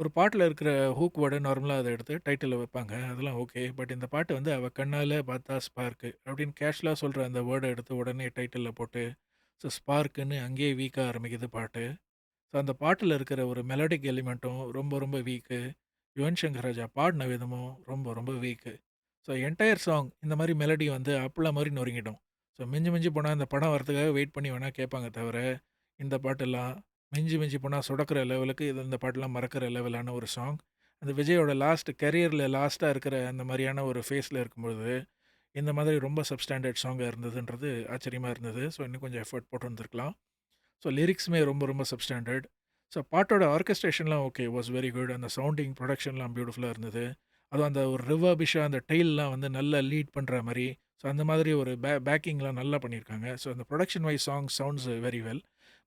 ஒரு பாட்டுல இருக்கிற ஹூக் வேர்ட நார்மலா அத எடுத்து டைட்டில்ல வைப்பாங்க. அதெல்லாம் ஓகே. பட் இந்த பாட்டு வந்து "அவ கண்ணால பார்த்தா ஸ்பார்க்கு" அப்படின்னு கேஷுவலா சொல்ற அந்த வேர்ட எடுத்து உடனே டைட்டில்ல போட்டு, ஸோ ஸ்பார்க்குன்னு அங்கேயே வீக்கா ஆரம்பிக்குது பாட்டு. ஸோ அந்த பாட்டுல இருக்கிற ஒரு மெலோடிக் எலிமெண்ட்டும் ரொம்ப ரொம்ப வீக்கு. யுவன் சங்கர் ராஜா பாடின விதமும் ரொம்ப ரொம்ப வீக்கு. ஸோ என்டையர் சாங் இந்த மாரி மெலடி வந்து அப்பளம் மாரி நொறுங்கிடும். ஸோ மிஞ்சி மிஞ்சி போனா இந்த படம் வரதுக்காக வெயிட் பண்ணி வேணா கேட்பாங்க தவிர, இந்த பாட்டெல்லாம் மிஞ்சி மிஞ்சி போனா சொடக்குற லெவலுக்கு இது இந்த பாட்டெல்லாம் மறக்கிற லெவலான ஒரு சாங். அந்த விஜயோட லாஸ்ட் கரியர்ல லாஸ்ட்டா இருக்கிற அந்த மாரியான ஒரு ஃபேஸ்ல இருக்கும்பொழுது, இந்த மாதிரி ரொம்ப சப்ஸ்டாண்டர்ட் சாங்கா இருந்ததுன்றது ஆச்சரியமா இருந்தது. ஸோ இன்னும் கொஞ்சம் எஃபோர்ட் போட்டு வந்திருக்கலாம். ஸோ லிரிக்ஸுமே ரொம்ப ரொம்ப சப்ஸ்டாண்டர்ட். ஸோ பாட்டோட ஆர்கெஸ்ட்ரேஷன்லாம் ஓகே வாஸ் வெரி குட். அந்த சவுண்டிங், புரொடக்ஷன்லாம் பியூட்டிஃபுல்லா இருந்தது. அதுவும் அந்த ஒரு ரிவர்பிஷா அந்த டெயில்லாம் வந்து நல்லா லீட் பண்ற மாரி, ஸோ அந்த மாதிரி ஒரு பேக்கிங்லாம் நல்லா பண்ணியிருக்காங்க. ஸோ அந்த production wise song sounds very well.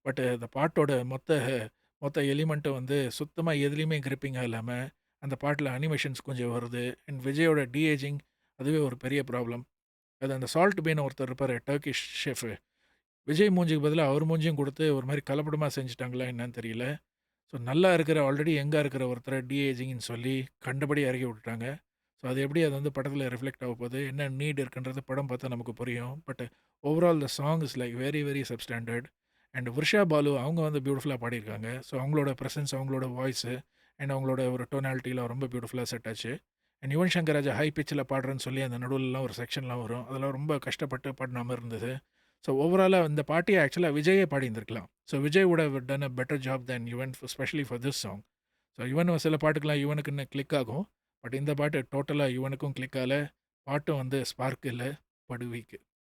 But அந்த பாட்டோட மொத்த மொத்த எலிமெண்ட்டும் வந்து சுத்தமா எதுலயுமே கிரிப்பிங்கா இல்லாம, அந்த பாட்டுல அனிமேஷன்ஸ் கொஞ்சம் வருது. அண்ட் விஜயோட டீஏஜிங் அதுவே ஒரு பெரிய ப்ராப்ளம். அது அந்த சால்ட் பீன்னு ஒருத்தர் இருப்பாரு டர்க்கிஷ் செஃப். விஜய் மூஞ்சிக்கு பதிலா அவர் மூஞ்சியும் குடுத்து ஒரு மாரி கலப்படமா செஞ்சுட்டாங்களா என்னன்னு தெரியல. ஸோ நல்லா இருக்கிற ஆல்ரெடி யங்கா இருக்கிற ஒருத்தர டீஏஜிங்ன்னு சொல்லி கண்டபடி இறக்கி விட்டுட்டாங்க. ஸோ அது எப்படி அது வந்து படத்தில ரிஃப்ளெக்ட் ஆகப்போது, என்ன நீட் இருக்குன்றது படம் பார்த்தா நமக்கு புரியும். But overall the song is like very very substandard. And Vrusha Balu அவங்க வந்து பியூட்டிஃபுல்லா பாடியிருக்காங்க. ஸோ அவங்களோட பிரசன்ஸ், அவங்களோட வாய்ஸு அண்ட் அவங்களோட ஒரு டோனாலிட்டிலாம் ரொம்ப பியூட்டிஃபுல்லா செட் ஆச்சு. அண்ட் யுவன் சங்கர் ராஜா ஹை பிட்ச்ல பாடுறேன்னு சொல்லி அந்த நடுவுலலாம் ஒரு செக்ஷன்லாம் வரும். அதெல்லாம் ரொம்ப கஷ்டப்பட்டு பாடுன மாரி இருந்தது. ஸோ ஓவராலா இந்த பாட்டிய ஆக்சுவலா விஜயே பாடியிருந்திருக்கலாம். So Vijay would have done a better job than Yuvan especially for this song. So Yuvan சில பாட்டுக்கெல்லாம் யுவனுக்குன்னு கிளிக் ஆகும். பட் இந்த பாட்டு டோட்டலா யுவனுக்கும் கிளிக் ஆகல. பாட்டும் வந்து ஸ்பார்க் இல்ல. படு வீக்.